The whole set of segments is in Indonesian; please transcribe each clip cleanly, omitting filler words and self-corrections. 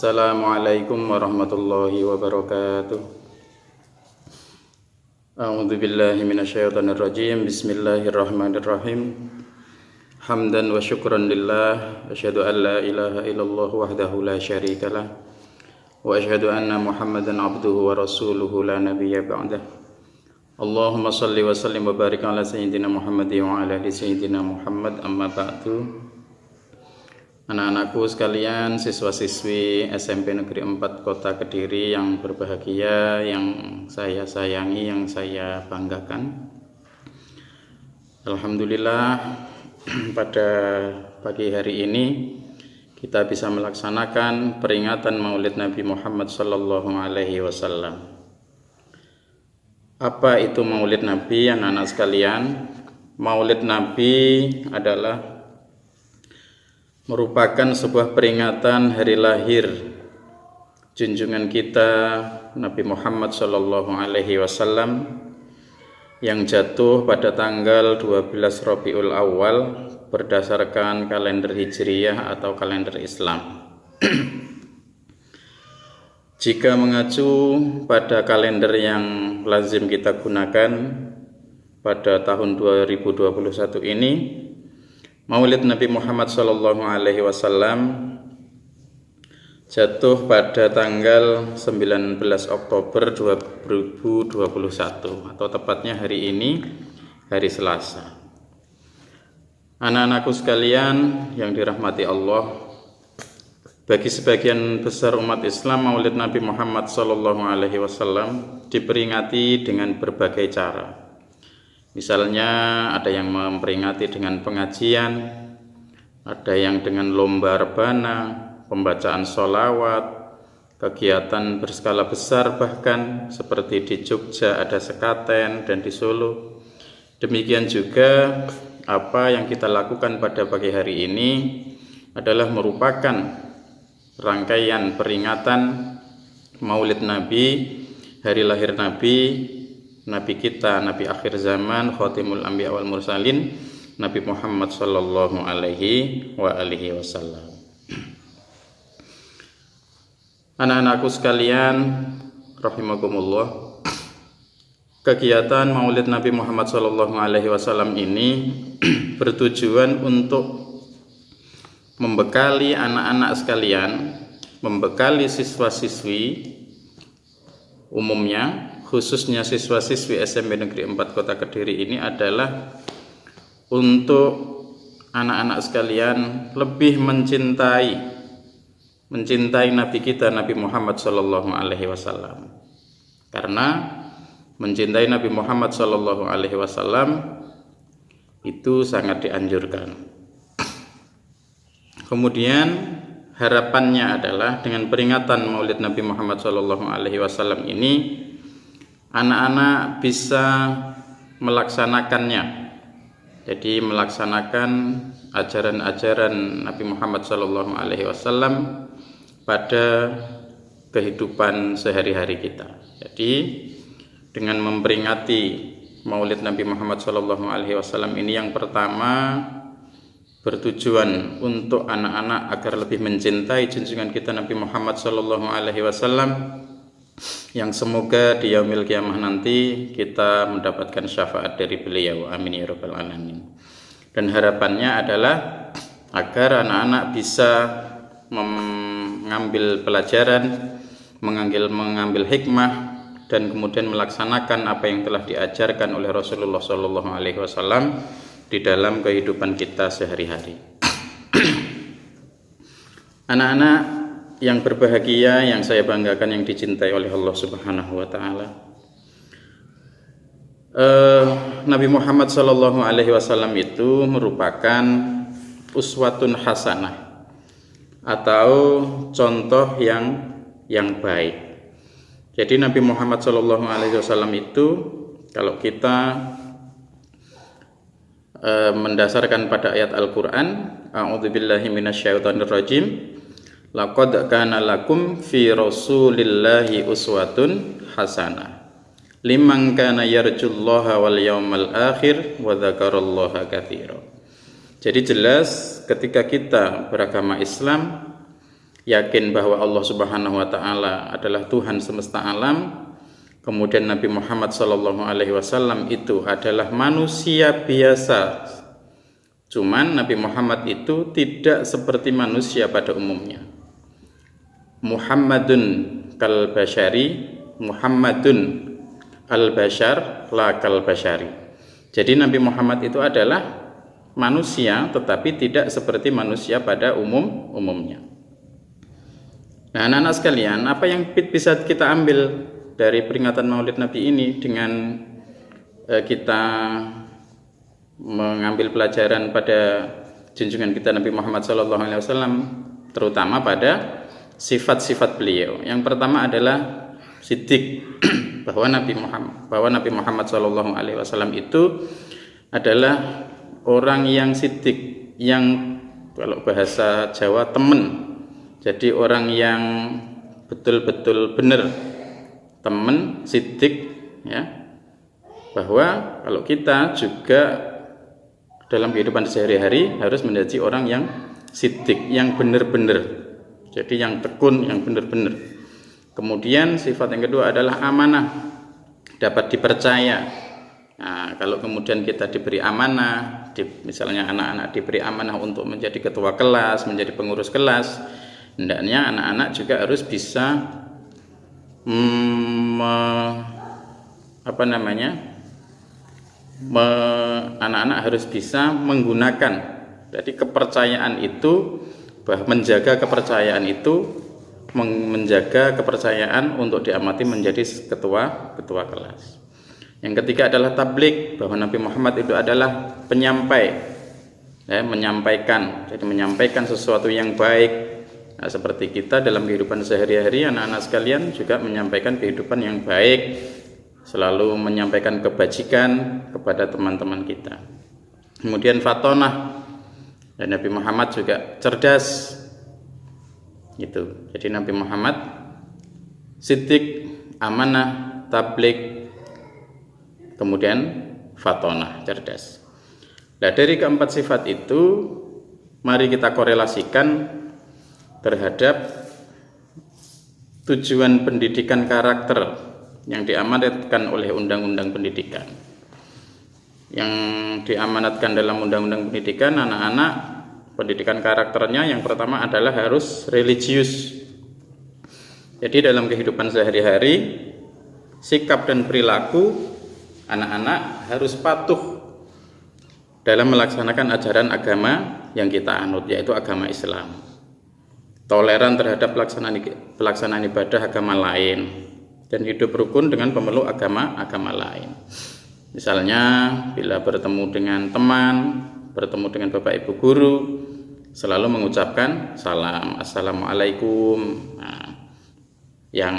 Assalamualaikum warahmatullahi wabarakatuh. A'udzu billahi minasyaitonir rajim. Bismillahirrahmanirrahim. Hamdan wa syukran lillah, asyhadu an la ilaha illallah wahdahu la syarikalah wa asyhadu anna Muhammadan abduhu wa rasuluhu la nabiyya ba'dah. Allahumma shalli wa sallim wa barik ala sayyidina Muhammad wa ala ali sayyidina Muhammad, amma ba'du. Anak-anakku sekalian, siswa-siswi SMP Negeri 4 Kota Kediri yang berbahagia, yang saya sayangi, yang saya banggakan. Alhamdulillah, pada pagi hari ini kita bisa melaksanakan peringatan Maulid Nabi Muhammad sallallahu alaihi wasallam. Apa itu Maulid Nabi, anak-anak sekalian? Maulid Nabi adalah merupakan sebuah peringatan hari lahir junjungan kita Nabi Muhammad sallallahu alaihi wasallam yang jatuh pada tanggal 12 Rabiul Awal berdasarkan kalender Hijriyah atau kalender Islam. Jika mengacu pada kalender yang lazim kita gunakan pada tahun 2021 ini, Maulid Nabi Muhammad sallallahu alaihi wasallam jatuh pada tanggal 19 Oktober 2021 atau tepatnya hari ini, hari Selasa. Anak-anakku sekalian yang dirahmati Allah, bagi sebagian besar umat Islam, Maulid Nabi Muhammad sallallahu alaihi wasallam diperingati dengan berbagai cara. Misalnya ada yang memperingati dengan pengajian, ada yang dengan lomba rebana, pembacaan sholawat, kegiatan berskala besar bahkan seperti di Jogja ada sekaten dan di Solo. Demikian juga apa yang kita lakukan pada pagi hari ini adalah merupakan rangkaian peringatan Maulid Nabi, hari lahir Nabi kita, Nabi akhir zaman, Khatimul Anbiya wal Mursalin, Nabi Muhammad sallallahu alaihi wa alihi wasallam. Anak-anakku sekalian, rahimakumullah, kegiatan Maulid Nabi Muhammad sallallahu alaihi wasallam ini bertujuan untuk membekali anak-anak sekalian, membekali siswa-siswi umumnya, khususnya siswa-siswi SMP Negeri 4 Kota Kediri ini adalah untuk anak-anak sekalian lebih mencintai Nabi kita, Nabi Muhammad sallallahu alaihi wasallam. Karena mencintai Nabi Muhammad sallallahu alaihi wasallam itu sangat dianjurkan. Kemudian harapannya adalah dengan peringatan Maulid Nabi Muhammad sallallahu alaihi wasallam ini, anak-anak bisa melaksanakannya. Jadi melaksanakan ajaran-ajaran Nabi Muhammad sallallahu alaihi wasallam pada kehidupan sehari-hari kita. Jadi dengan memperingati Maulid Nabi Muhammad sallallahu alaihi wasallam ini, yang pertama bertujuan untuk anak-anak agar lebih mencintai junjungan kita Nabi Muhammad sallallahu alaihi wasallam, yang semoga di yaumil qiyamah nanti kita mendapatkan syafaat dari beliau. Amin ya rabbal alamin. Dan harapannya adalah agar anak-anak bisa mengambil pelajaran, mengambil hikmah, dan kemudian melaksanakan apa yang telah diajarkan oleh Rasulullah sallallahu alaihi wasallam di dalam kehidupan kita sehari-hari. Anak-anak yang berbahagia, yang saya banggakan, yang dicintai oleh Allah Subhanahu wa taala, Nabi Muhammad sallallahu alaihi wasallam itu merupakan uswatun hasanah atau contoh yang baik. Jadi Nabi Muhammad sallallahu alaihi wasallam itu, kalau kita mendasarkan pada ayat Al-Qur'an, a'udzubillahi minasyaitonir rajim, laqad kana lakum fi rasulillahi uswatun hasanah liman kana yarjullaha wal yawmal akhir wa dzakarallaha katsira. Jadi jelas ketika kita beragama Islam, yakin bahwa Allah Subhanahu wa taala adalah Tuhan semesta alam. Kemudian Nabi Muhammad sallallahu alaihi wasallam itu adalah manusia biasa. Cuman Nabi Muhammad itu tidak seperti manusia pada umumnya. Muhammadun kal basyari, Muhammadun al bashar la kal basyari. Jadi Nabi Muhammad itu adalah manusia tetapi tidak seperti manusia pada umumnya. Nah, anak-anak sekalian, apa yang bisa kita ambil dari peringatan Maulid Nabi ini dengan kita mengambil pelajaran pada junjungan kita Nabi Muhammad SAW, terutama pada sifat-sifat beliau. Yang pertama adalah siddiq, bahwa Nabi Muhammad SAW itu adalah orang yang siddiq, yang kalau bahasa Jawa temen. Jadi orang yang betul-betul benar, teman, siddiq, ya. Bahwa kalau kita juga dalam kehidupan sehari-hari harus menjadi orang yang siddiq, yang benar-benar. Jadi yang tekun, yang benar-benar. Kemudian sifat yang kedua adalah amanah, dapat dipercaya. Nah, kalau kemudian kita diberi amanah, misalnya anak-anak diberi amanah untuk menjadi ketua kelas, menjadi pengurus kelas, hendaknya anak-anak juga harus bisa anak-anak harus bisa menggunakan. Jadi kepercayaan itu, menjaga kepercayaan itu, menjaga kepercayaan untuk diamati menjadi ketua kelas. Yang ketiga adalah tabligh, bahwa Nabi Muhammad itu adalah penyampai, menyampaikan. Jadi menyampaikan sesuatu yang baik. Nah, seperti kita dalam kehidupan sehari-hari, anak-anak sekalian juga menyampaikan kehidupan yang baik, selalu menyampaikan kebajikan kepada teman-teman kita. Kemudian fatonah, dan Nabi Muhammad juga cerdas. Gitu. Jadi Nabi Muhammad siddiq, amanah, tabligh, kemudian fatonah, cerdas. Nah, dari keempat sifat itu mari kita korelasikan terhadap tujuan pendidikan karakter yang diamanatkan oleh Undang-Undang Pendidikan. Yang diamanatkan dalam Undang-Undang Pendidikan, anak-anak pendidikan karakternya yang pertama adalah harus religius. Jadi dalam kehidupan sehari-hari, sikap dan perilaku anak-anak harus patuh dalam melaksanakan ajaran agama yang kita anut, yaitu agama Islam. Toleran terhadap pelaksanaan ibadah agama lain, dan hidup rukun dengan pemeluk agama lain. Misalnya bila bertemu dengan teman, bertemu dengan bapak ibu guru, selalu mengucapkan salam, assalamualaikum. Nah, yang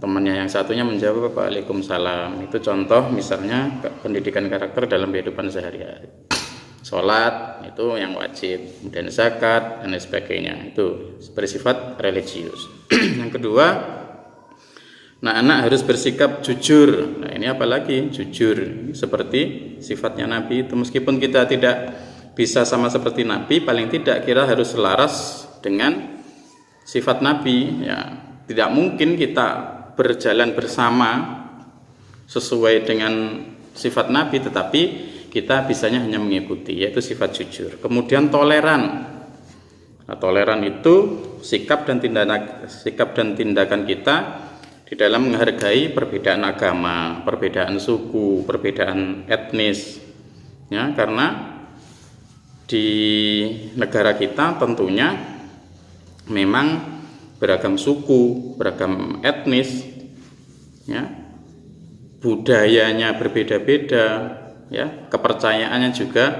temannya yang satunya menjawab waalaikumsalam. Itu contoh misalnya pendidikan karakter dalam kehidupan sehari-hari. Sholat itu yang wajib, kemudian zakat dan lain sebagainya, itu bersifat religius. Yang kedua, anak-anak harus bersikap jujur. Nah, ini apalagi jujur, seperti sifatnya Nabi itu. Meskipun kita tidak bisa sama seperti Nabi, paling tidak kita harus selaras dengan sifat Nabi. Ya, tidak mungkin kita berjalan bersama sesuai dengan sifat Nabi, tetapi kita bisanya hanya mengikuti, yaitu sifat jujur. Kemudian toleran. Nah, toleran itu sikap dan tindakan kita di dalam menghargai perbedaan agama, perbedaan suku, perbedaan etnis. Ya, karena di negara kita tentunya memang beragam suku, beragam etnis, ya, budayanya berbeda-beda. Ya, kepercayaannya juga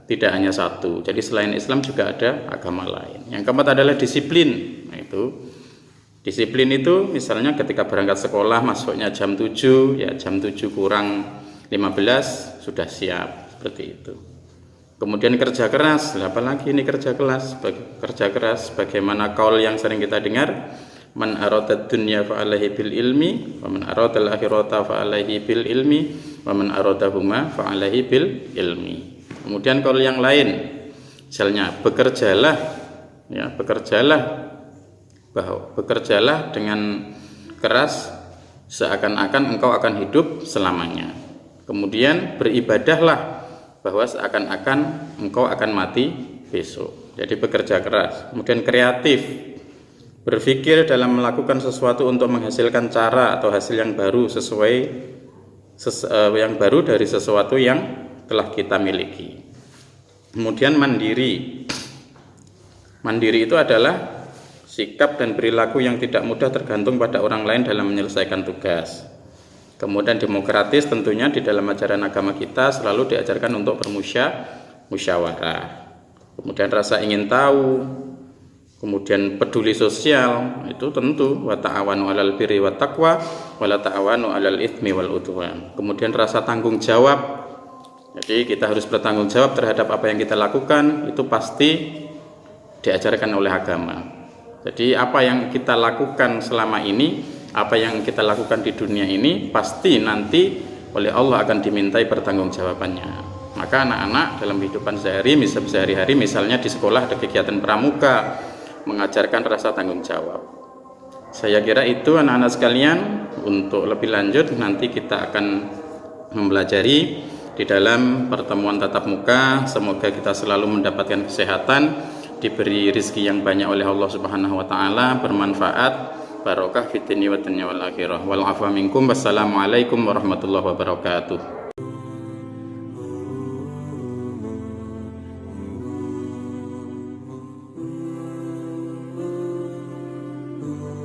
tidak hanya satu. Jadi selain Islam juga ada agama lain. Yang keempat adalah disiplin. Nah, disiplin itu misalnya ketika berangkat sekolah masuknya jam 7, ya jam 7 kurang 15 sudah siap, seperti itu. Kemudian kerja keras, apalagi ini kerja keras bagaimana kaul yang sering kita dengar, man aradad dunya fa alaihi bil ilmi wa man aradal akhirata fa alaihi bil ilmi wa man aradahuma fa alaihi bil ilmi. Kemudian kalau yang lain misalnya bekerjalah bahwa bekerjalah dengan keras seakan-akan engkau akan hidup selamanya. Kemudian beribadahlah bahwa seakan-akan engkau akan mati besok. Jadi bekerja keras. Kemudian kreatif, berpikir dalam melakukan sesuatu untuk menghasilkan cara atau hasil yang baru yang baru dari sesuatu yang telah kita miliki. Kemudian mandiri. Mandiri itu adalah sikap dan perilaku yang tidak mudah tergantung pada orang lain dalam menyelesaikan tugas. Kemudian demokratis, tentunya di dalam ajaran agama kita selalu diajarkan untuk musyawarah. Kemudian rasa ingin tahu, kemudian peduli sosial, itu tentu wa ta'awanu 'alal birri wat taqwa wa la ta'awanu 'alal itsmi wal udwan. Kemudian rasa tanggung jawab. Jadi kita harus bertanggung jawab terhadap apa yang kita lakukan, itu pasti diajarkan oleh agama. Jadi apa yang kita lakukan selama ini, apa yang kita lakukan di dunia ini, pasti nanti oleh Allah akan dimintai pertanggungjawabannya. Maka anak-anak dalam kehidupan sehari-hari, misalnya di sekolah ada kegiatan pramuka, mengajarkan rasa tanggung jawab. Saya kira itu anak-anak sekalian. Untuk lebih lanjut nanti kita akan mempelajari di dalam pertemuan tatap muka. Semoga kita selalu mendapatkan kesehatan, diberi rezeki yang banyak oleh Allah Subhanahu wa taala, bermanfaat, barokah fid dunya wa dunya wal akhirah. Wal afwa minkum. Wassalamualaikum warahmatullahi wabarakatuh.